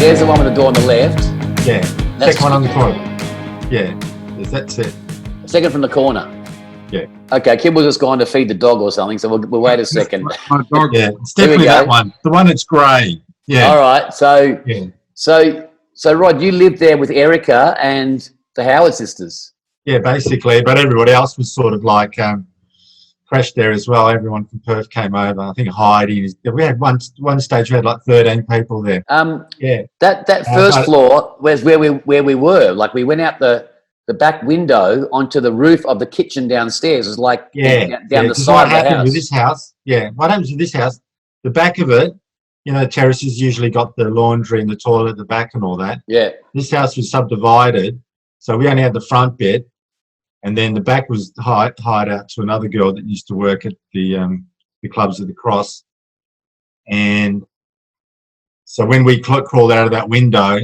There's the one with the door on the left. Yeah. That's Second one on the corner. Yeah. Yes, that's it. Second from the corner. Yeah. Okay, Kimble's just gone to feed the dog or something, so we'll wait a second. My dog. Yeah, it's definitely that one. The one that's grey. Yeah. All right. So, Yeah. so Rod, you lived there with Erica and the Howard sisters. Yeah, basically. But everybody else was sort of like crashed there as well. Everyone from Perth came over. I think Heidi. We had one stage. We had like 13 people there. Yeah. That first floor was where we were. Like we went out the back window onto the roof of the kitchen downstairs. It was like down the side of the house. With this house, what happens with this house, the back of it, you know, terraces usually got the laundry and the toilet at the back and all that. Yeah. This house was subdivided, so we only had the front bit, and then the back was hired out to another girl that used to work at the Clubs of the Cross. And so when we crawled out of that window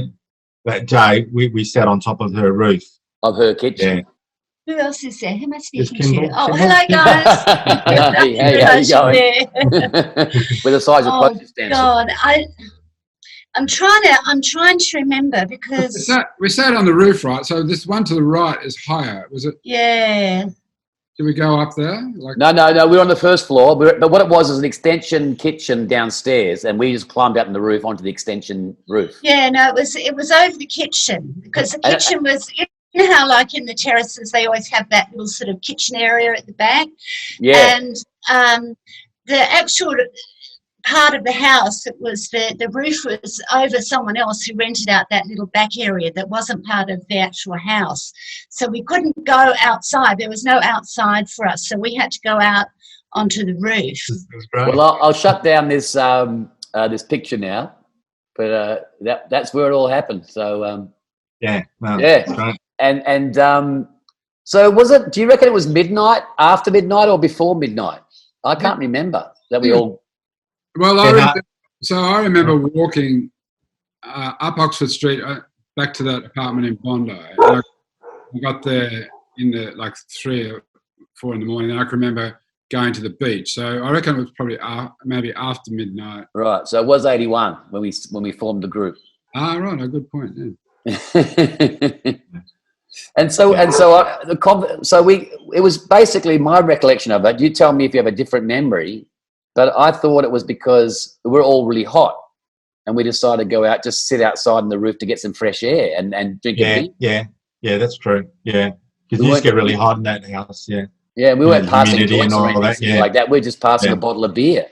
that day, we sat on top of her roof. Of her kitchen. Yeah. Who else is there? Who am I speaking Kimble. to? Oh, hello, guys. Hey, how you going? With the size of postage stamps. God, I'm trying to remember because We sat on the roof, right? So this one to the right is higher. Was it? yeah. Did we go up there? No. We were on the first floor, but what it was an extension kitchen downstairs, and we just climbed up on the roof onto the extension roof. Yeah, no, it was over the kitchen because the kitchen was. You know how, like in the terraces, they always have that little sort of kitchen area at the back. Yeah. And the actual part of the house, it was the roof was over someone else who rented out that little back area that wasn't part of the actual house. So we couldn't go outside. There was no outside for us. So we had to go out onto the roof. Well, I'll shut down this this picture now, but that's where it all happened. So Yeah. yeah. And so was it? Do you reckon it was midnight, after midnight, or before midnight? I can't remember that we all. Well, I remember walking up Oxford Street back to that apartment in Bondi. I got there in the like 3 or 4 in the morning, and I can remember going to the beach. So I reckon it was probably maybe after midnight. Right. So it was 81 when we formed the group. Ah, right. A good point. Yeah. It was basically my recollection of it. You tell me if you have a different memory, but I thought it was because we're all really hot, and we decided to go out, just sit outside on the roof to get some fresh air and drink a beer. Yeah, that's true. Yeah, because you used to get really hot in that house. Yeah. Yeah, we weren't passing humidity joints and or all that, anything like that. We're just passing a bottle of beer.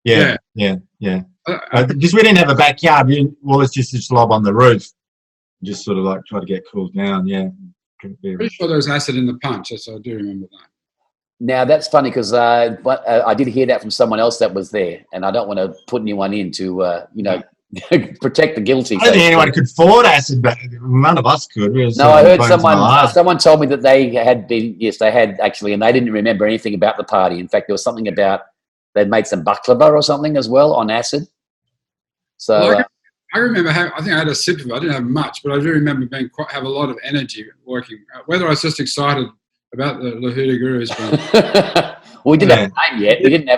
Yeah. Because we didn't have a backyard. Well, it's just a slob on the roof. Just sort of like try to get cooled down. Yeah. Pretty sure there was acid in the punch. Yes, I do remember that. Now that's funny because I did hear that from someone else that was there, and I don't want to put anyone in to protect the guilty. I don't think anyone could afford acid, but none of us could. No, I heard someone told me that they had been. Yes, they had actually, and they didn't remember anything about the party. In fact, there was something about they'd made some baklava or something as well on acid. So. I remember I think I had a sip of it. I didn't have much, but I do remember have a lot of energy working. Whether I was just excited about the Hoodoo Gurus. We didn't have a name yet. We didn't.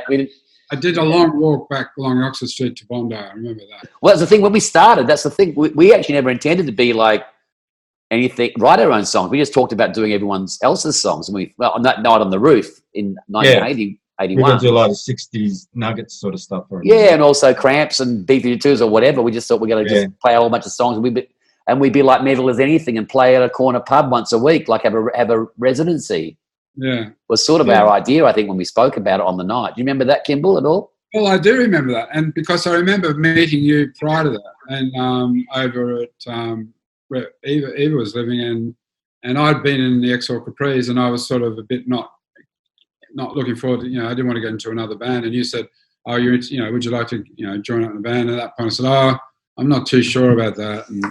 I did a long walk back along Oxford Street to Bondi. I remember that. Well, that's the thing. When we started, that's the thing. We actually never intended to be like anything, write our own songs. We just talked about doing everyone else's songs. And on that night on the roof in 1980. 81. We could do a lot of 60s nuggets sort of stuff. Yeah, and also Cramps and B-52s or whatever. We just thought we're going to just play a whole bunch of songs. And we'd be like metal as anything and play at a corner pub once a week, like have a residency. Yeah. Was sort of our idea, I think, when we spoke about it on the night. Do you remember that, Kimble, at all? Well, I do remember that. And because I remember meeting you prior to that and over at where Eva was living and I'd been in the XL Capris and I was sort of a bit not looking forward to, I didn't want to get into another band. And you said, oh, would you like to, join up in the band? At that point I said, oh, I'm not too sure about that. And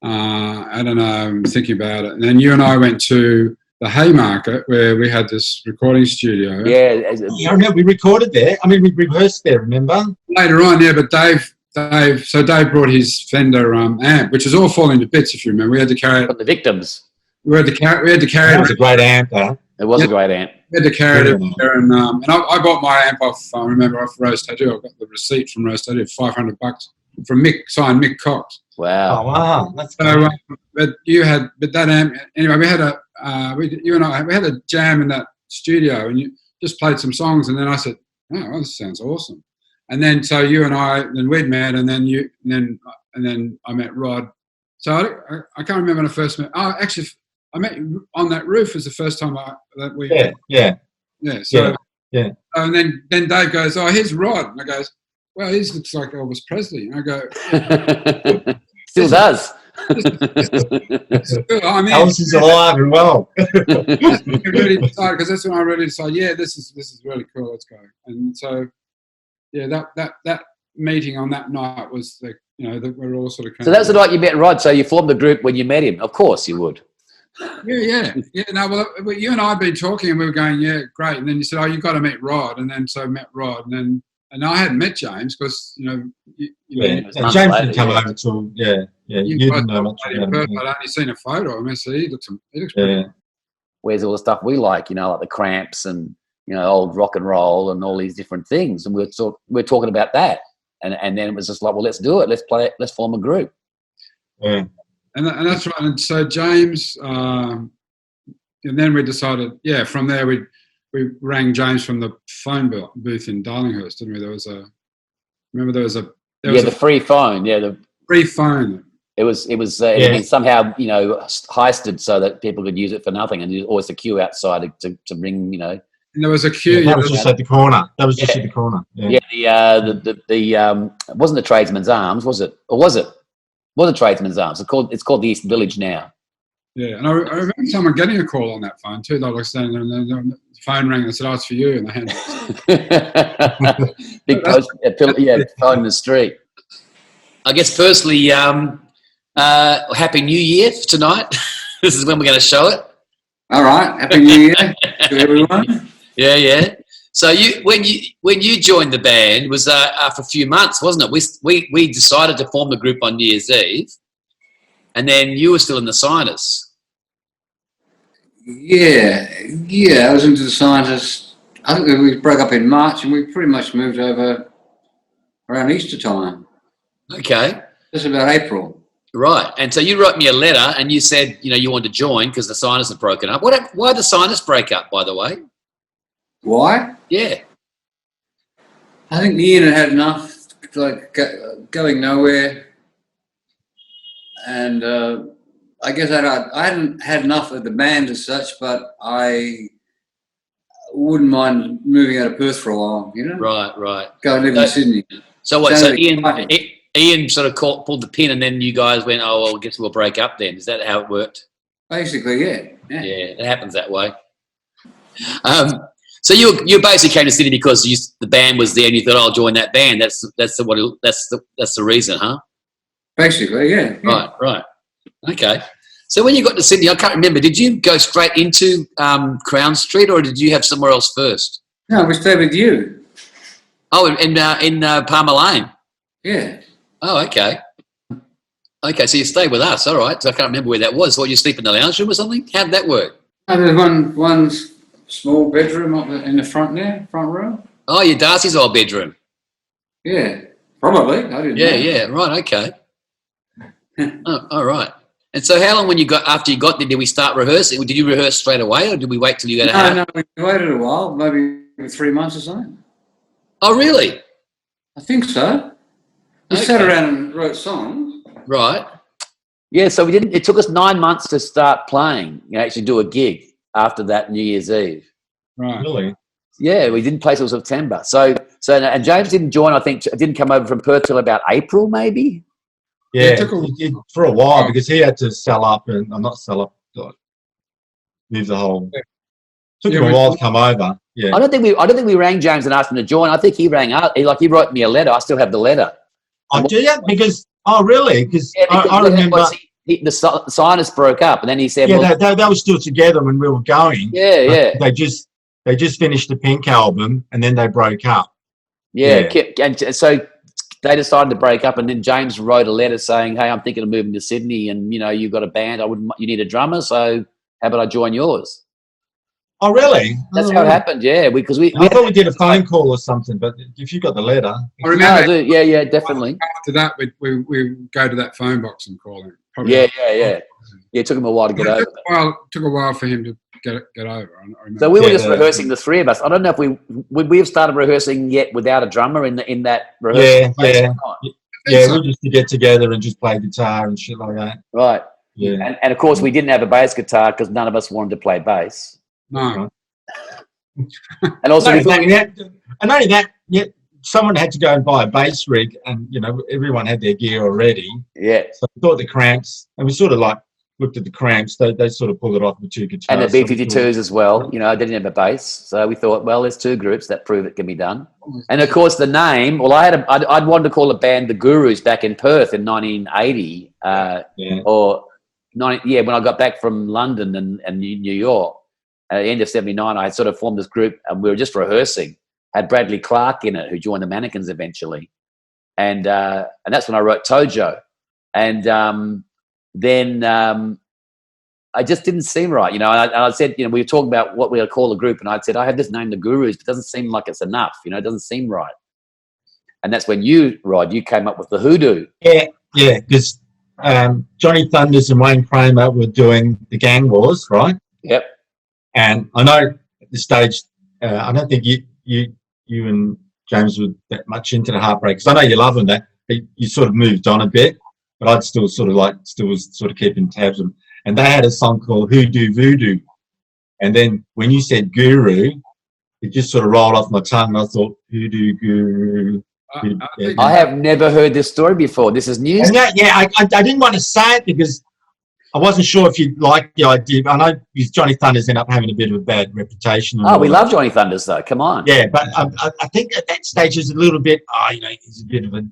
I don't know, I'm thinking about it. And then you and I went to the Haymarket where we had this recording studio. Yeah, I remember we recorded there. I mean, we rehearsed there, remember? Later on, yeah, but Dave brought his Fender amp, which was all falling to bits, if you remember. We had to carry it. From the Victims. We had to carry it. It was a great amp, though. It was a great amp. We had to carry it everywhere, and I bought my amp off. I remember off Rose Tattoo. I got the receipt from Rose Tattoo, $500. from signed Mick Cox. Wow. Oh, wow. That's So, cool. but that amp, anyway, we had you and I, we had a jam in that studio, and you just played some songs, and then I said, "Oh, well, this sounds awesome." And then so you and I, then we'd met, and then I met Rod. So I can't remember when I first met. Oh, actually, I met you on that roof was the first time that we. Yeah. So Yeah. and then Dave goes, "Oh, here's Rod," and I goes, "Well, he looks like Elvis Presley." And I go, Still does. I'm in. Alice is alive and well. Really decided, because that's when I really decided, yeah, this is really cool. Let's go. And so, yeah, that meeting on that night was that we're all sort of. So that's the night you met Rod. So you formed the group when you met him. Of course you would. Yeah. No, well, you and I had been talking, and we were going, yeah, great. And then you said, oh, you've got to meet Rod, and then so met Rod, and I hadn't met James because James didn't come over till you didn't know much about him. I'd only seen a photo of him. So he looks pretty. Where's all the stuff we like, like the Cramps and old rock and roll and all these different things, and we're talking about that, and then it was just like, well, let's do it, let's play it, let's form a group. Yeah. And that's right. And so James, and then we decided, from there we rang James from the phone booth in Darlinghurst, didn't we? There was a free phone, the free phone. It was somehow heisted so that people could use it for nothing, and there's always a queue outside to ring. And there was a queue. That was just at the corner. That was just at the corner. Yeah. It wasn't the Tradesman's Arms, was it? Or was it? It was a Tradesman's Arms. It's called the East Village now. Yeah, and I remember someone getting a call on that phone too. They were standing there, and then the phone rang and said, "Oh, it's for you," and the hand. Big post, phone in the street. I guess firstly, Happy New Year tonight. This is when we're going to show it. All right, Happy New Year to everyone. Yeah. So when you joined the band was after a few months, wasn't it? We decided to form the group on New Year's Eve, and then you were still in the Scientists. Yeah, I was into the Scientists. I think we broke up in March, and we pretty much moved over around Easter time. Okay. Just about April. Right, and so you wrote me a letter, and you said you wanted to join because the Scientists had broken up. Why did the Scientists break up, by the way? Why? Yeah. I think Ian had enough, going nowhere, and I guess I hadn't had enough of the band as such, but I wouldn't mind moving out of Perth for a while, Right. Go live in Sydney. So what? So Ian sort of pulled the pin, and then you guys went, "Oh, well, I guess we'll break up then." Is that how it worked? Basically, yeah. Yeah, it happens that way. So you basically came to Sydney because the band was there, and you thought, "I'll join that band." That's the reason, huh? Basically, yeah. Right. Okay. So when you got to Sydney, I can't remember. Did you go straight into Crown Street, or did you have somewhere else first? No, we stayed with you. Oh, in Palmer Lane. Yeah. Oh, okay. Okay, so you stayed with us, all right. So I can't remember where that was. What, you sleep in the lounge room or something? How did that work? There's one small bedroom up in the front room. Oh, your Darcy's old bedroom. Yeah, probably. I didn't know. Yeah, right, okay. Oh, all right. And so how long after you got there, did we start rehearsing? Did you rehearse straight away, or did we wait till you got to house? No, we waited a while, maybe 3 months or something. Oh, really? I think so. We sat around and wrote songs. Right. Yeah, so it took us 9 months to start playing, actually do a gig after that New Year's Eve. Right. Really? Yeah, we didn't play till September. So and James didn't join, I think, didn't come over from Perth till about April, maybe? Yeah, he did for a while because he had to sell up and move the whole. Took him a while to come over. Yeah. I don't think we rang James and asked him to join. I think he rang up. He wrote me a letter. I still have the letter. Oh, do you? Really? Because I remember the Scientists broke up, and then he said, "Yeah, they were still together when we were going." Yeah. They just finished the Pink album, and then they broke up. Yeah. And so they decided to break up, and then James wrote a letter saying, "Hey, I'm thinking of moving to Sydney, and you've got a band. You need a drummer, so how about I join yours?" Oh, really? That's how it happened. Yeah, because we I thought we did a phone call or something, but if you got the letter, I remember. No, yeah, definitely. After that, we go to that phone box and call him. Probably Yeah. Yeah, it took him a while to get over that. Well, it took a while for him to get over. I remember. So we were just rehearsing, the three of us. I don't know if would we have started rehearsing yet without a drummer in that rehearsal place or not? Yeah, we used to get together and just play guitar and shit like that. Right. Yeah. And of course, we didn't have a bass guitar because none of us wanted to play bass. No. And also, and only that, yeah, someone had to go and buy a bass rig, and everyone had their gear already. Yeah. So we thought the cramps, and we sort of like looked at the cramps. They sort of pulled it off with two guitars. And the B-52s as well. I didn't have a bass, so we thought, well, there's two groups that prove it can be done. And of course, the name. Well, I'd wanted to call a band the Gurus back in Perth in 1980, when I got back from London and New York. At the end of '79, I sort of formed this group, and we were just rehearsing. Had Bradley Clark in it, who joined the Mannequins eventually, and that's when I wrote Tojo, and then I just didn't seem right, And I said, we were talking about what we would call a group, and I said I have this name, the Gurus, but it doesn't seem like it's enough, it doesn't seem right. And that's when you, Rod, you came up with the Hoodoo. Yeah, because Johnny Thunders and Wayne Kramer were doing the Gang Wars, right? Yep. And I know at this stage, I don't think you and James were that much into the Heartbreak, because I know you love them, that you sort of moved on a bit, but I'd still was sort of keeping tabs on them. And they had a song called Hoodoo Voodoo. And then when you said Guru, it just sort of rolled off my tongue, and I thought, Hoodoo Guru. I have never heard this story before. This is news. And I didn't want to say it because I wasn't sure if you'd like the idea. I know Johnny Thunders ended up having a bit of a bad reputation. We love Johnny Thunders, though. Come on. Yeah, but I think at that stage is a little bit, he's a bit of a,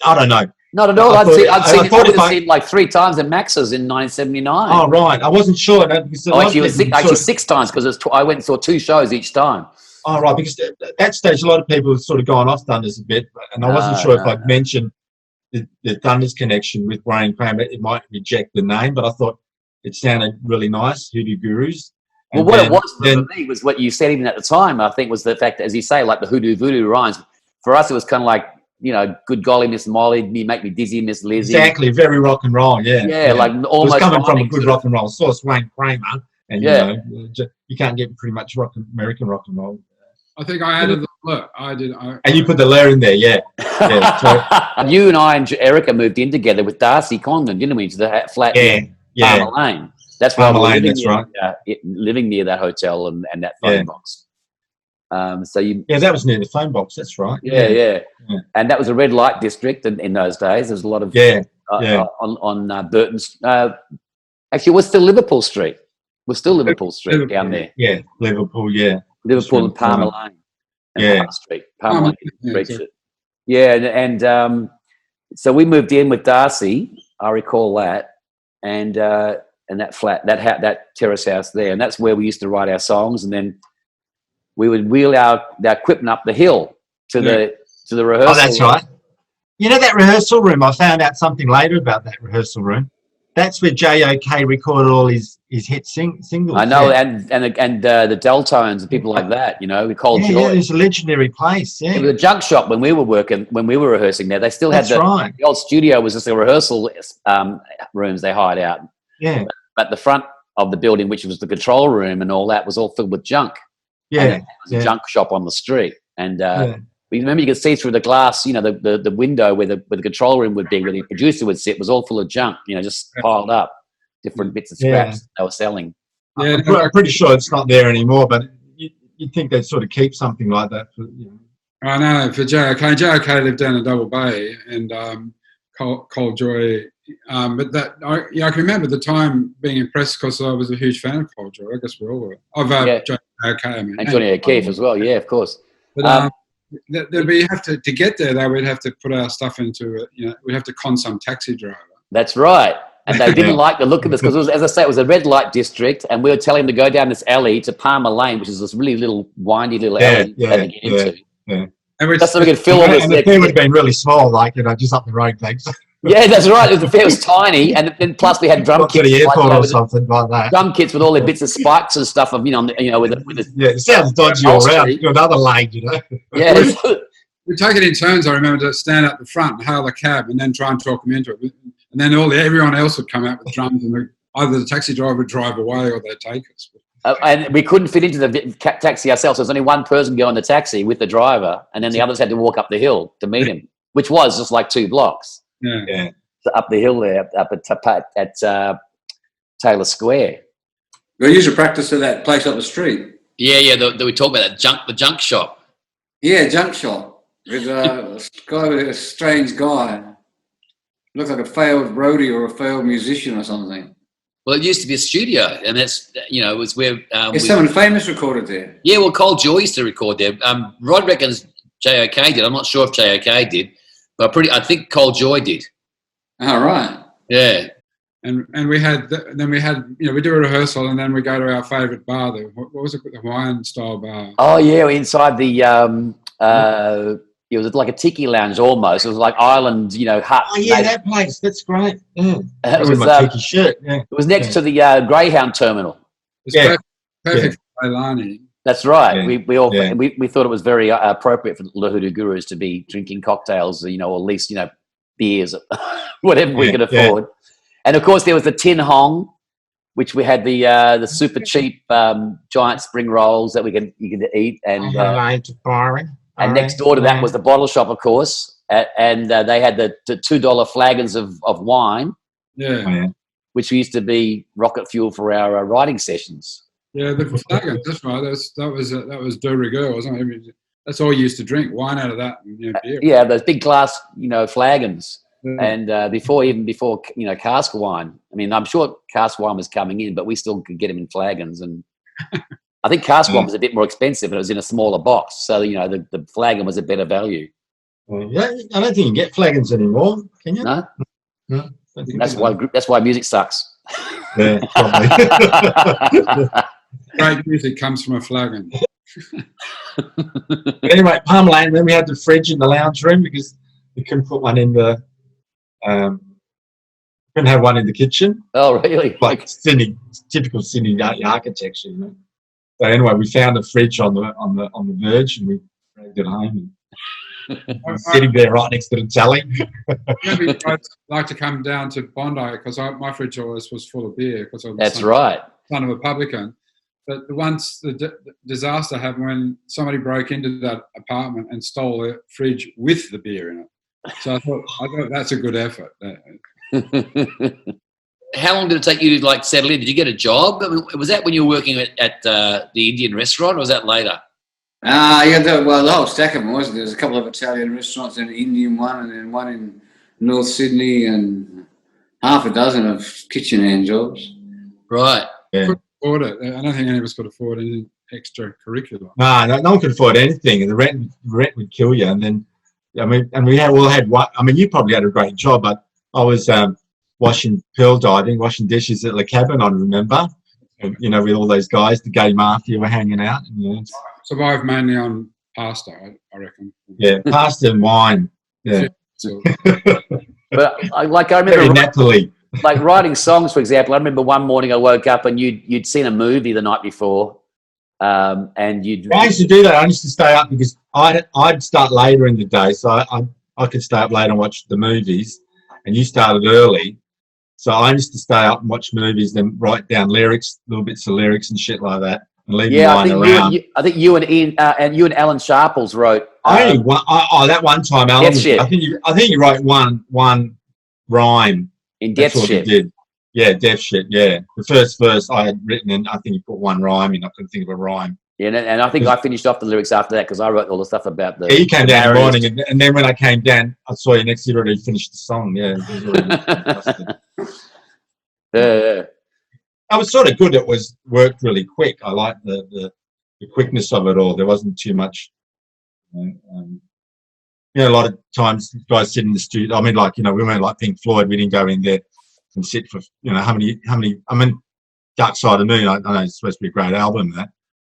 I don't know. Not at all. I'd seen him like 3 times in Max's in 1979. Oh, right. I wasn't sure. Actually, six times, because I went and saw 2 shows each time. Oh, right, because at that stage, a lot of people have sort of gone off Thunders a bit, and I wasn't sure if I'd mentioned the Thunders connection with Wayne Kramer. It might reject the name, but I thought it sounded really nice, Hoodoo Gurus. Well, what it was for me was what you said even at the time, I think, was the fact that, as you say, like the Hoodoo Voodoo rhymes. For us, it was kind of like, good golly, Miss Molly, you make me dizzy, Miss Lizzie. Exactly, very rock and roll, yeah. Yeah, like almost. It was coming from a good rock and roll source, Wayne Kramer, and you can't get pretty much American rock and roll. I think I added the blur. I did. And you put the layer in there, yeah. And you and I and Erica moved in together with Darcy Conlon, didn't we, to the flat in Palmer Lane. That's why we were living near that hotel and that phone box. That was near the phone box. That's right. Yeah. And that was a red light district in those days. There was a lot of on Burton's. Actually, it was still Liverpool Street. Down there. Yeah, Liverpool. Yeah. Liverpool and Palmer Lane. And Palmer Street. Palmer Lane Street. Yeah, and so we moved in with Darcy. I recall that, and that flat, that terrace house there, and that's where we used to write our songs, and then we would wheel our equipment up the hill to the rehearsal. Oh, that's right. That rehearsal room. I found out something later about that rehearsal room. That's where J.O.K. recorded all his hit singles. I know, and the Deltones and people like that. We called Joy. Yeah, it was a legendary place. Yeah, it was a junk shop when we were rehearsing there. They still had the old studio was just a rehearsal rooms they hired out. Yeah, but the front of the building, which was the control room and all that, was all filled with junk. Yeah, and it was a junk shop on the street, and remember you could see through the glass, the window where the control room would be, where the producer would sit, was all full of junk, just piled up, different bits of scraps they were selling. Yeah, I'm pretty sure it's not there anymore, but you'd think they'd sort of keep something like that. I know, for J.O.K. J.O.K. lived down in Double Bay, and Cold Joy. But I can remember the time being impressed because I was a huge fan of Cold Joy. I guess we all were. Of J.O.K. And Johnny O'Keefe as well, yeah, of course. But we have to get there, though. We'd have to put our stuff into we'd have to con some taxi driver. That's right. And they didn't like the look of this because, as I say, it was a red light district, and we were telling them to go down this alley to Palmer Lane, which is this really windy little alley they had to get into. Yeah. And just so we could fill all this. And the thing would have been really small, just up the road, thanks. Yeah, that's right. It was tiny, and then plus we had drum Got to kits, the like, airport or with something like that. drum kits with all the bits of spikes and stuff of with Yeah, it sounds dodgy all around. To another lane, you know. yeah. We take it in turns. I remember to stand at the front and hail a cab, and then try and talk them into it. And then everyone else would come out with drums, and either the taxi driver would drive away or they'd take us. And we couldn't fit into the taxi ourselves. There was only one person going in the taxi with the driver, and then the others had to walk up the hill to meet him, which was just like 2 blocks. Yeah. Up the hill there, up at Taylor Square. We used to practice at that place up the street. Yeah. We talked about that the junk shop. Yeah, junk shop. With a guy, with a strange guy. Looked like a failed roadie or a failed musician or something. Well, it used to be a studio, and that's it was where someone famous recorded there. Yeah, well, Cole Joy used to record there. Rod reckons JOK did. I'm not sure if JOK did, but I think Cole Joy did. Oh, right. Yeah. And we had we do a rehearsal, and then we go to our favourite bar. What was it? The Hawaiian style bar. Oh yeah, inside the it was like a tiki lounge almost. It was like island, hut. Oh yeah, that place. That's great. Yeah. It was my tiki shirt. Yeah. It was next to the Greyhound terminal. It's perfect for Leilani. That's right. Yeah. We thought it was very appropriate for the Hoodoo Gurus to be drinking cocktails, or at least beers, whatever we could afford. Yeah. And of course, there was the Tin Hong, which we had the super cheap giant spring rolls that you could eat, and and next door to that was the bottle shop, of course, and they had the $2 flagons of wine, which used to be rocket fuel for our writing sessions. Yeah, the flagons. That's right. That was de rigueur, wasn't it? That's all you used to drink, wine out of that. And, beer. Yeah, those big glass, flagons. Yeah. And before cask wine. I mean, I'm sure cask wine was coming in, but we still could get them in flagons. And I think cask wine was a bit more expensive, and it was in a smaller box, so the flagon was a better value. I don't think you can get flagons anymore. Can you? No. That's why music sucks. Yeah, probably. Great music comes from a flagon. But anyway, Palm Lane. Then we had the fridge in the lounge room because we couldn't put one in the. Couldn't have one in the kitchen. Oh, really? Like typical Sydney architecture, So anyway, we found a fridge on the verge, and we dragged it home. And sitting there right next to the telly. Maybe I'd like to come down to Bondi because my fridge always was full of beer because I was son of a publican. But once the disaster happened when somebody broke into that apartment and stole the fridge with the beer in it. So I thought that's a good effort. How long did it take you to settle in? Did you get a job? I mean, was that when you were working at the Indian restaurant, or was that later? The whole stack of them, wasn't there? There's a couple of Italian restaurants and an Indian one, and then one in North Sydney, and half a dozen of kitchen hand jobs. Right. Yeah. Couldn't afford it. I don't think any of us could afford any extra curriculum. No one could afford anything, and the rent would kill you. And then, we all had one. I mean, you probably had a great job, but I was washing dishes at the cabin. I remember, and, with all those guys, the gay mafia were hanging out. And, survived mainly on pasta, I reckon. Yeah, pasta and wine. Yeah. But I remember very naturally. Like writing songs, for example. I remember one morning I woke up and you'd seen a movie the night before, and I used to do that. I used to stay up because I'd start later in the day, so I could stay up late and watch the movies, and you started early. So I used to stay up and watch movies, then write down lyrics, little bits of lyrics and shit like that. I think you and Ian and you and Alan Sharples wrote. That one time, Alan. I think you wrote one rhyme in Death Shit. Did. Yeah, Death Shit. Yeah, the first verse I had written, and I think you put one rhyme in. I couldn't think of a rhyme. Yeah, and I think I finished off the lyrics after that because I wrote all the stuff about the. Yeah, you came down in the morning, and then when I came down, I saw you next year already finished the song. Yeah, it was already I was sort of good. It worked really quick. I liked the quickness of it all. There wasn't too much. A lot of times guys sit in the studio. I mean, we weren't like Pink Floyd. We didn't go in there and sit for how many. I mean, Dark Side of the Moon. I know it's supposed to be a great album,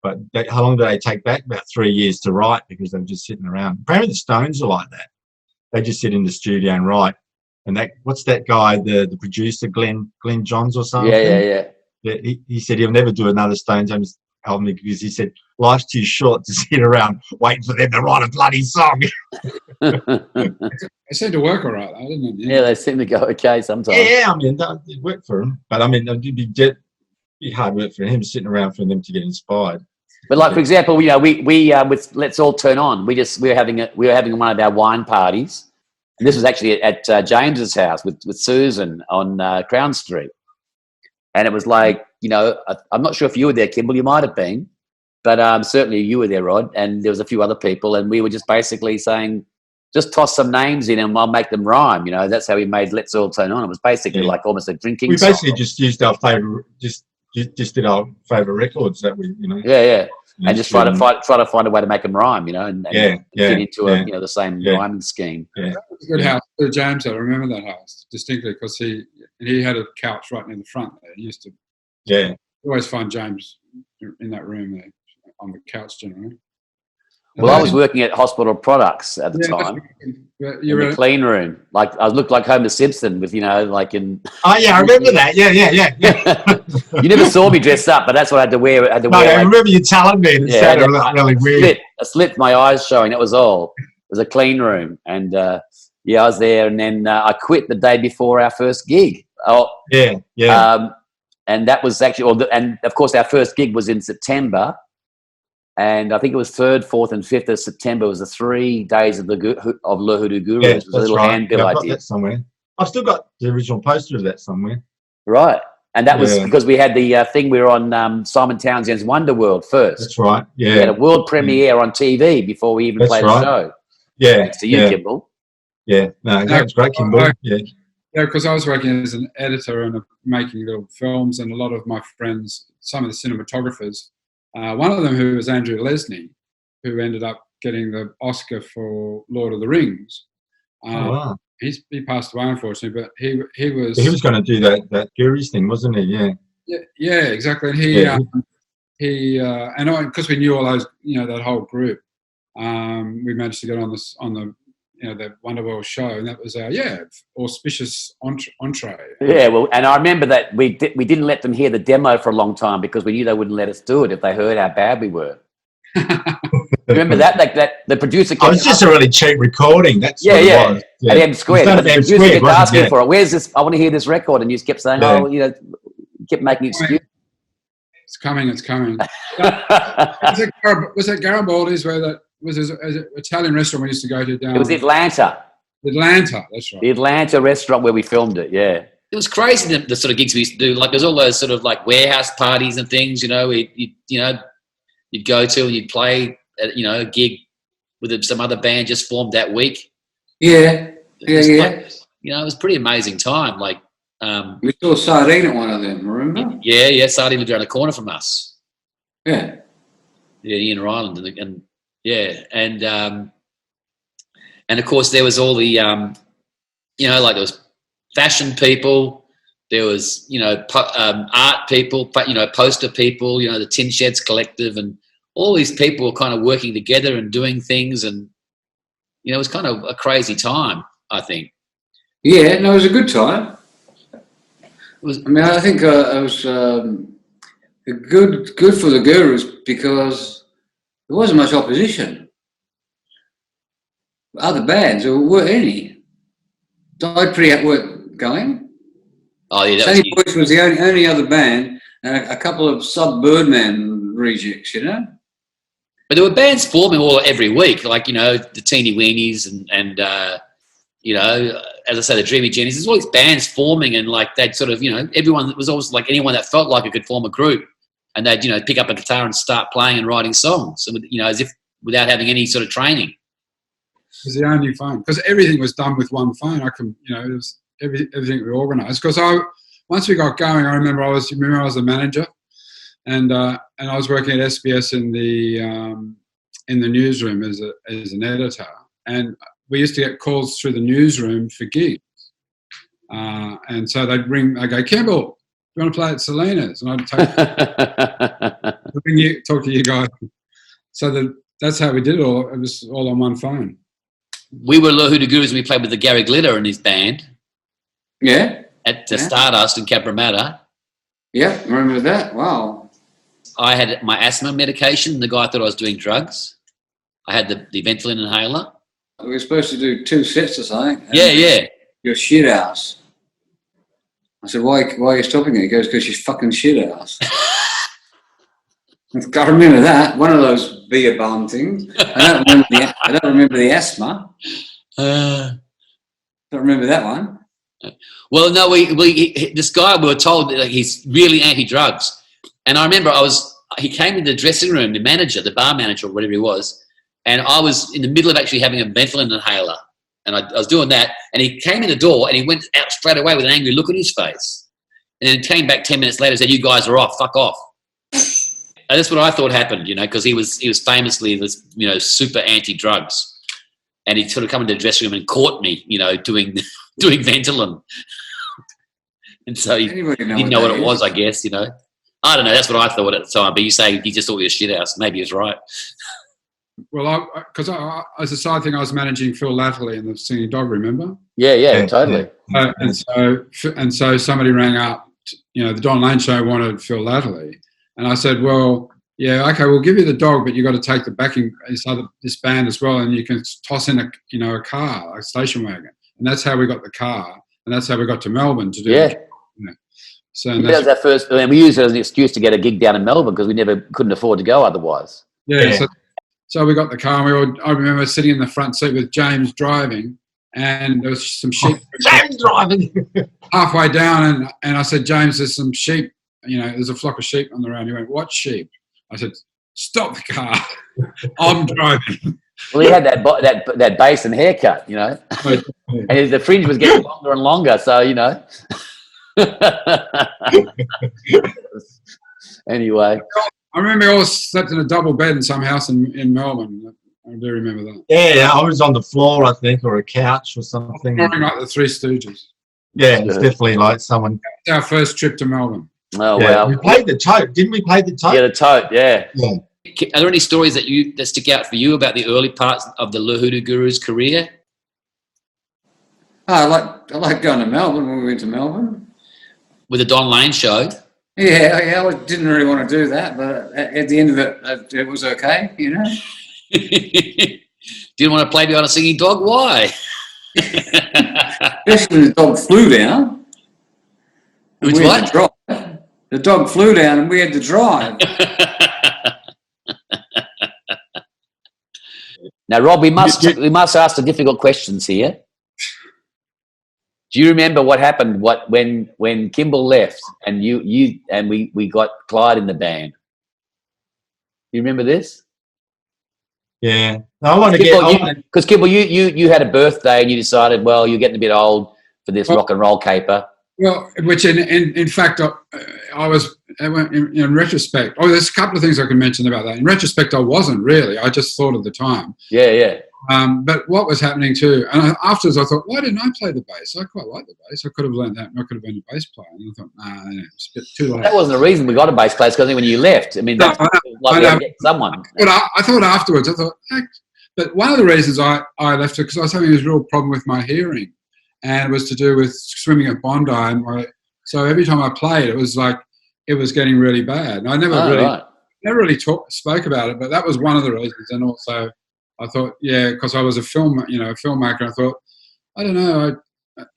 but how long do they take back? About 3 years to write because they were just sitting around. Apparently, the Stones are like that. They just sit in the studio and write. And what's that guy, the producer, Glenn Johns or something? Yeah. He said he'll never do another Stone James album because he said life's too short to sit around waiting for them to write a bloody song. It seemed to work all right, though, didn't it? Yeah, they seem to go okay sometimes. Yeah, I mean, it worked for him. But I mean, it'd be hard work for him sitting around for them to get inspired. But like, for example, we with Let's All Turn On, we were having one of our wine parties. And this was actually at James's house with Susan on Crown Street. And it was like, I'm not sure if you were there, Kimble, you might have been, but certainly you were there, Rod, and there was a few other people, and we were just basically saying, just toss some names in and I'll make them rime. That's how we made Let's All Turn On. It was basically like almost a drinking song. We basically just used our favourite, just did our favourite records that we, Yeah. And just try to find a way to make them rhyme, and get into the same rhyming scheme. Yeah. Good house, James. I remember that house distinctly because he had a couch right in the front there. He used to. Yeah. Always find James in that room there on the couch generally. Well, I was working at Hospital Products at the time. In the clean room. Like I looked like Homer Simpson with, like in. Oh yeah, I remember that. Yeah. You never saw me dressed up, but that's what I had to wear. I remember you telling me. It sounded really weird. I slipped, my eyes showing. That was all. It was a clean room, and I was there, and then I quit the day before our first gig. Oh, yeah. And that was actually, and of course, our first gig was in September. And I think it was 3rd, 4th, and 5th of September. It was the 3 days of Hoodoo Gurus. Yeah, it was a little handbill I've got idea. That somewhere. I've still got the original poster of that somewhere. Right. And that was because we had the thing, we were on Simon Townsend's Wonderworld first. That's right, yeah. We had a world premiere on TV before we even played the show. Yeah. Thanks to you, Kimble. Yeah, no, that was great, Kimble. Yeah, because I was working as an editor and making little films, and a lot of my friends, some of the cinematographers, one of them who was Andrew Lesney, who ended up getting the Oscar for Lord of the Rings. Wow. He passed away, unfortunately, but he was... He was going to do that Gurus thing, wasn't he? Yeah, exactly. And and because we knew all those, that whole group, we managed to get on the the Wonderworld show, and that was our auspicious entree. Yeah, well, and I remember that we didn't let them hear the demo for a long time because we knew they wouldn't let us do it if they heard how bad we were. Remember that? Like that, the producer. It was just a really cheap recording. That's what it was. Yeah. At M Squared. The producer kept asking for it. Where's this? I want to hear this record, and you just kept saying, kept making excuses. It's coming. Was it Garibaldi's where that? Was an Italian restaurant we used to go to down. It was Atlanta. Atlanta, that's right. The Atlanta restaurant where we filmed it, yeah. It was crazy the sort of gigs we used to do. Like there's all those sort of like warehouse parties and things, you'd go to and you'd play at, a gig with some other band just formed that week. Yeah. Like, it was a pretty amazing time. Like we saw Sardine at one of them, remember? Yeah, Sardine lived around the corner from us. Yeah. Yeah, Ian Ryland and and of course there was all the like there was fashion people, there was art people, poster people, the Tin Sheds Collective, and all these people were kind of working together and doing things, and it was kind of a crazy time, I think. Yeah, no, it was a good time. I think it was good for the Gurus because there wasn't much opposition. Other bands, there weren't any. Died pretty at work going. Oh, yeah. Sunny Boys was the only other band, and a couple of sub-Birdman rejects, But there were bands forming every week, like, the Teeny Weenies and as I say, the Dreamy Jennies. There's all these bands forming, and like they'd sort of, everyone was always like anyone that felt like it could form a group. And they'd, pick up a guitar and start playing and writing songs, as if without having any sort of training. It was the only phone, because everything was done with one phone. It was everything we organised. Because once we got going, I remember I was the manager, and I was working at SBS in the newsroom as an editor, and we used to get calls through the newsroom for gigs, and so they'd go, Kimble, you want to play at Selena's? And I'd talk to you guys. So that's how we did it all. It was all on one phone. We were Hoodoo Gurus and we played with the Gary Glitter and his band. Yeah. at Stardust in Cabramatta. Yeah, remember that? Wow. I had my asthma medication. The guy thought I was doing drugs. I had the Ventolin inhaler. We were supposed to do 2 sets or something. Yeah. Your shit house. I said, why are you stopping it? He goes, because she's fucking shit house. I remember that. One of those beer bomb things. I don't remember the asthma. Don't remember that one. Well, no, this guy, we were told that he's really anti-drugs. And I remember he came in the dressing room, the manager, the bar manager or whatever he was, and I was in the middle of actually having a Ventolin inhaler. And I was doing that, and he came in the door and he went out straight away with an angry look on his face. And then came back 10 minutes later and said, "You guys are off, fuck off." And that's what I thought happened, because he was famously this, super anti-drugs. And he sort of come into the dressing room and caught me, doing Ventolin. And so he didn't know what it was, I guess, I don't know. That's what I thought at the time. But you say he just thought he was shit house. Maybe he's right. Well, because as a side thing, I was managing Phil Latterly in the Singing Dog. Remember? Yeah, totally. And so somebody rang up. The Don Lane show wanted Phil Latterly, and I said, "Well, yeah, okay, we'll give you the dog, but you got to take the backing this band as well, and you can toss in a car, a station wagon." And that's how we got the car, and that's how we got to Melbourne to do it. So that was our first. And we used it as an excuse to get a gig down in Melbourne because we couldn't afford to go otherwise. Yeah. So we got the car, and I remember sitting in the front seat with James driving, and there was some sheep. James driving. Halfway down, and I said, "James, there's some sheep. There's a flock of sheep on the road." He went, "What sheep?" I said, "Stop the car. I'm driving." Well, he had that bass and haircut, and the fringe was getting longer and longer. So Anyway. I remember we all slept in a double bed in some house in Melbourne. I do remember that. Yeah, I was on the floor, I think, or a couch or something. Like the Three Stooges. Yeah, it's definitely like someone. It's our first trip to Melbourne. Oh, yeah, wow. We played the tote. Didn't we play the tote? Yeah, the tote, yeah. Yeah. Are there any stories that stick out for you about the early parts of the Hoodoo Gurus' career? I like going to Melbourne when we went to Melbourne. With the Don Lane show? Yeah, I didn't really want to do that, but at the end of it, it was okay, Didn't want to play behind a singing dog? Why? Especially when the dog flew down. Which what? The dog flew down and we had to drive. Now, Rob, we must ask the difficult questions here. Do you remember what happened? When Kimble left and we got Clyde in the band? You remember this? Yeah. No, I want to get because Kimble, you had a birthday and you decided, well, you're getting a bit old for this rock and roll caper. Well, which in fact, I was in retrospect. Oh, there's a couple of things I can mention about that. In retrospect, I wasn't really. I just thought at the time. Yeah. But what was happening too, and afterwards I thought, why didn't I play the bass? I quite like the bass. I could have learned that, and I could have been a bass player. And I thought, it's a bit too late. That wasn't the reason we got a bass player, because when you left, I mean, that's we had to get someone. But I thought afterwards, but one of the reasons I left it, because I was having this real problem with my hearing, and it was to do with swimming at Bondi. And so every time I played, it was like it was getting really bad. And I never really spoke about it, but that was one of the reasons. And also, I thought, because I was a filmmaker, I thought, I don't know,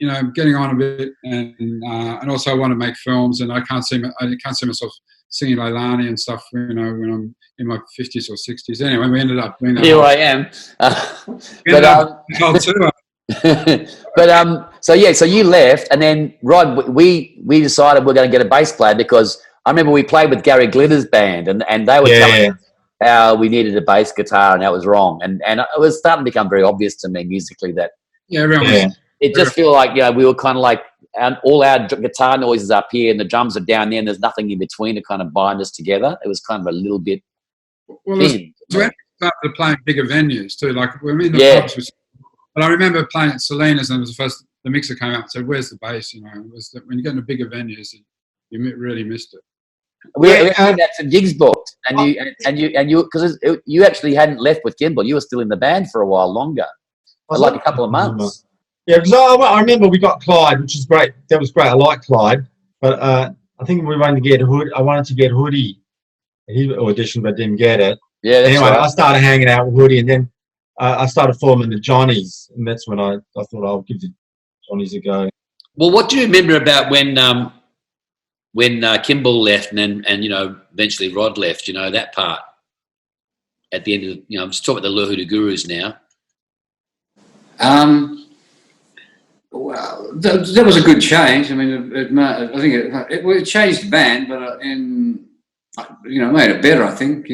I'm getting on a bit, and also I want to make films, and I can't see myself singing Leilani and stuff, when I'm in my 50s or 60s. Anyway, we ended up doing that. Here I am. So you left, and then Rod, we decided we're going to get a bass player, because I remember we played with Gary Glitter's band, and they were telling us how we needed a bass guitar, and that was wrong. And it was starting to become very obvious to me musically that it just feel like we were kind of like all our guitar noises up here and the drums are down there, and there's nothing in between to kind of bind us together. It was kind of a little bit thin. So we started playing bigger venues too, like we're in the pubs. But I remember playing at Selena's, and it was the mixer came out and said, "Where's the bass?" It was when you get into bigger venues, you really missed it. We had some gigs booked, and you because you actually hadn't left with Kimble. You were still in the band for a while longer, like a couple of months. Yeah, because I remember we got Clyde, which is great. That was great. I like Clyde, but I think we wanted to get I wanted to get Hoodie. He auditioned but didn't get it. Yeah, that's Anyway, right. I started hanging out with Hoodie, and then I started forming the Johnnies, and that's when I thought I'll give the Johnnies a go. Well, what do you remember about when Kimble left and eventually Rod left? That part at the end of I'm just talking about the Hoodoo Gurus now. Well, that was a good change. I mean, I think it changed the band, but made it better. I think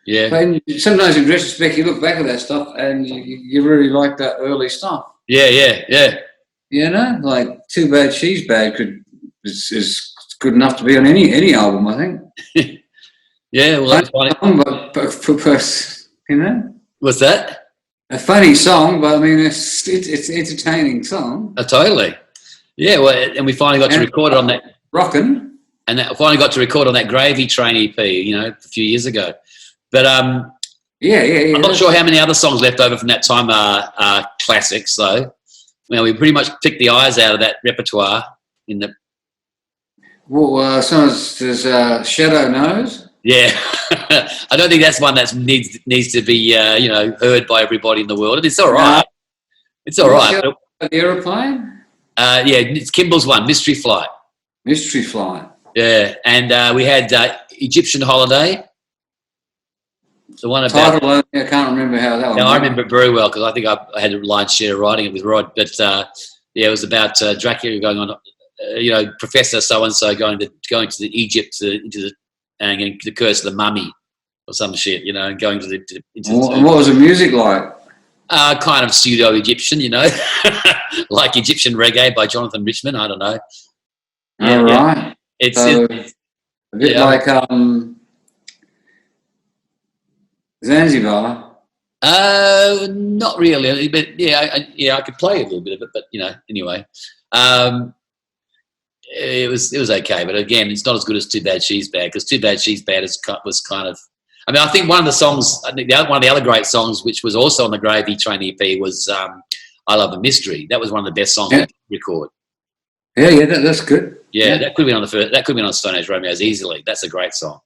Yeah. But sometimes in retrospect, you look back at that stuff and you really like that early stuff. Yeah. Like Too Bad She's Bad is good enough to be on any album, I think. Yeah, well, that's funny. What's that? A funny song, but I mean, it's entertaining song. Totally. Yeah, well, and we finally got to record it on that. Rockin'. And finally got to record on that Gravy Train EP, a few years ago. But yeah. I'm not sure how many other songs left over from that time are classics, though. We pretty much picked the eyes out of that repertoire in the. Well, there's Shadow Knows. Yeah, I don't think that's one that needs to be heard by everybody in the world. It's all right. It's all right. The Aeroplane. Yeah, it's Kimble's one, Mystery Flight. Mystery Flight. Yeah, and we had Egyptian Holiday. The one about. Title, I can't remember how that one. No, I remember it very well because I think I had a lion's share of writing it with Rod. But it was about Dracula going on. Professor so and so going to the Egypt and the curse of the mummy or some shit, and going to the. And what was the music like? Kind of pseudo Egyptian, like Egyptian reggae by Jonathan Richman. I don't know. Yeah, All right. It's a bit like Zanzibar. Not really, but I could play a little bit of it, but anyway, it was okay. But again, it's not as good as Too Bad She's Bad because Too Bad She's Bad was kind of. I mean, I think one of the songs, one of the other great songs, which was also on the Gravy Train EP, was "I Love a Mystery." That was one of the best songs we could record. Yeah, that's good. Yeah, that could have been on the first. That could have been on Stone Age Romeos easily. That's a great song.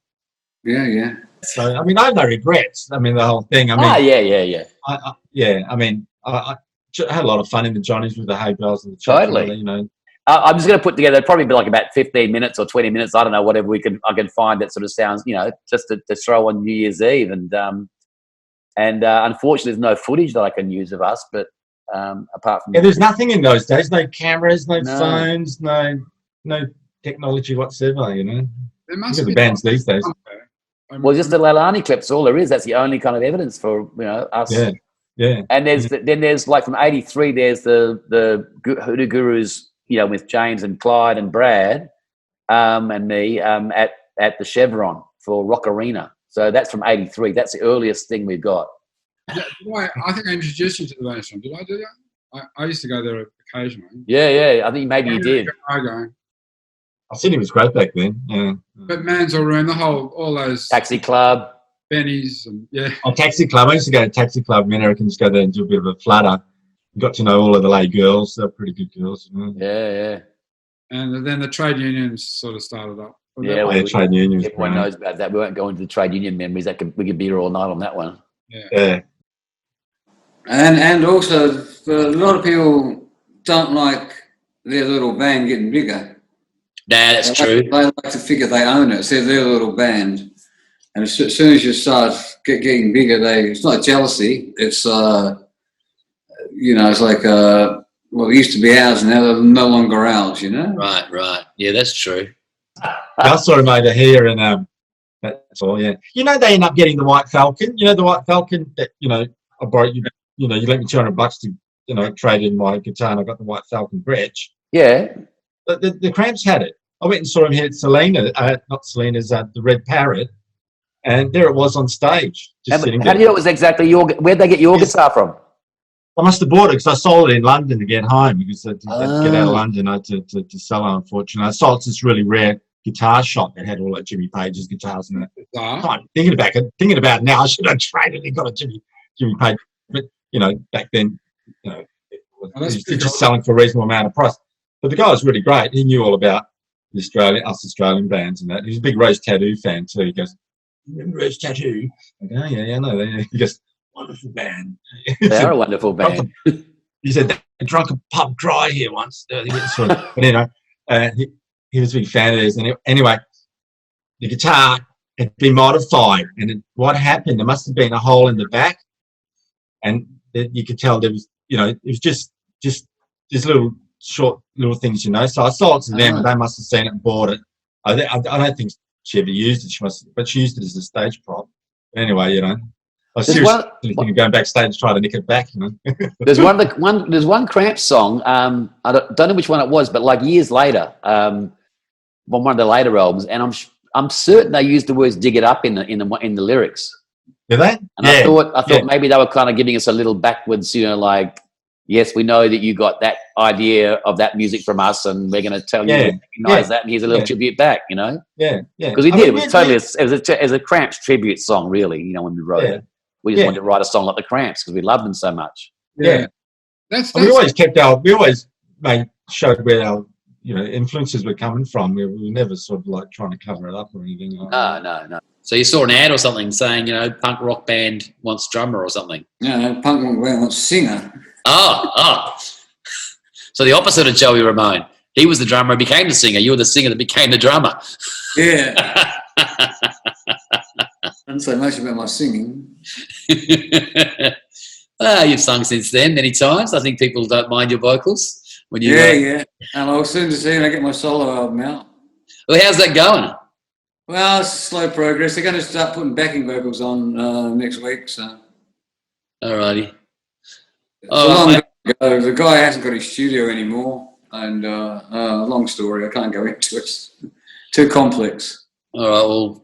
Yeah. So I mean, I have no regrets. I mean, the whole thing. I mean, yeah. I mean, I had a lot of fun in the Johnnies with the Hey Bells and the Totally. I'm just going to put together probably like about 15 minutes or 20 minutes. I don't know, whatever I can find that sort of sounds, just to throw on New Year's Eve. And unfortunately, there's no footage that I can use of us. But apart from there's nothing in those days. No cameras, no phones, no technology whatsoever. There must Look at be the bands these days. Well, just the Leilani clips. All there is. That's the only kind of evidence for us. Yeah. And there's like from '83. There's the Hoodoo Gurus, with James and Clyde and Brad, and me at the Chevron for Rock Arena. So that's from '83. That's the earliest thing we've got. I think I introduced you to the restaurant. Did I do that? I used to go there occasionally. Yeah. I think maybe you did. Sydney was great back then. Yeah. But Mansell Room, all those Taxi Club, Benny's, and Taxi Club. I used to go to Taxi Club. Americans go there and do a bit of a flutter. Got to know all of the lay girls. They're pretty good girls. Yeah. And then the trade unions sort of started up. Trade unions. Everyone knows about that. We won't go into the trade union memories. We could be here all night on that one. Yeah. And also, a lot of people don't like their little band getting bigger. Nah, that's true. They like to figure they own it. It's their little band. And as soon as you start getting bigger, it's not jealousy. It's, it's like, it used to be ours, and now they're no longer ours, Right. Yeah, that's true. I saw him over here, and that's all, yeah. They end up getting the White Falcon. The White Falcon that, I borrowed you, you lent me $200 to, trade in my guitar, and I got the White Falcon Gretsch. Yeah. The Cramps had it. I went and saw him here at Selena, not Selena's, the Red Parrot, and there it was on stage. How do you know it was exactly where'd they get your guitar from? I must have bought it because I sold it in London to get home because I didn't get out of London to sell it, unfortunately. I sold this really rare guitar shop that had all like Jimmy Page's guitars in it. Thinking about it now, I should have traded and got a Jimmy Page. But, back then, it that's He's pretty just cool. selling for a reasonable amount of price. But the guy was really great. He knew all about the Australian bands and that. He's a big Rose Tattoo fan too. He goes, "Remember Rose Tattoo?" I go, "Oh, yeah, I know." He goes, "Wonderful band." They're a wonderful band. He said, "They drunk a pub dry here once." But anyway, he was a big fan of theirs. And anyway, the guitar had been modified, and what happened? There must have been a hole in the back, and you could tell there was, it was just little short little things, So I sold it to them, and they must have seen it and bought it. I don't think she ever used it. But she used it as a stage prop. But anyway, I was seriously thinking of going backstage to try to nick it back. There's one Cramps song. I don't know which one it was, but like years later, on one of the later albums, and I'm certain they used the words "dig it up" in the lyrics. Did they? And I thought maybe they were kind of giving us a little backwards, like, yes, we know that you got that idea of that music from us, and we're going to tell you to recognize that, and here's a little tribute back, Yeah, because we did. It was totally as a Cramps tribute song, really. When we wrote it, we just wanted to write a song like the Cramps because we loved them so much. Yeah, we always showed where our influences were coming from. We were never sort of like trying to cover it up or anything. No. So you saw an ad or something saying, punk rock band wants drummer or something. No, punk rock band wants singer. Oh. So the opposite of Joey Ramone. He was the drummer and became the singer. You were the singer that became the drummer. Yeah. Don't say much about my singing. You've sung since then many times. I think people don't mind your vocals. When you, yeah. And I'll soon to see when I get my solo album out. Well, how's that going? Well, it's slow progress. They're going to start putting backing vocals on next week. So. Alrighty. The guy hasn't got his studio anymore, and long story. I can't go into it. It's too complex. All right. Well,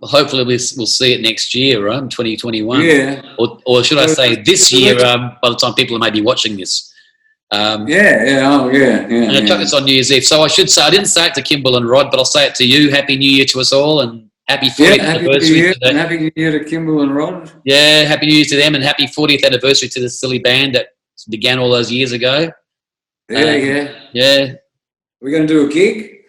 hopefully we'll see it next year, right? 2021. Yeah. Or should I say this year? By the time people may be watching this. Yeah. And it's on New Year's Eve. So I should say, I didn't say it to Kimble and Rod, but I'll say it to you. Happy New Year to us all, and happy 40th anniversary. Happy New Year to Kimble and Rod. Yeah, happy New Year to them, and happy 40th anniversary to this silly band that began all those years ago. Yeah. Yeah. We're going to do a gig?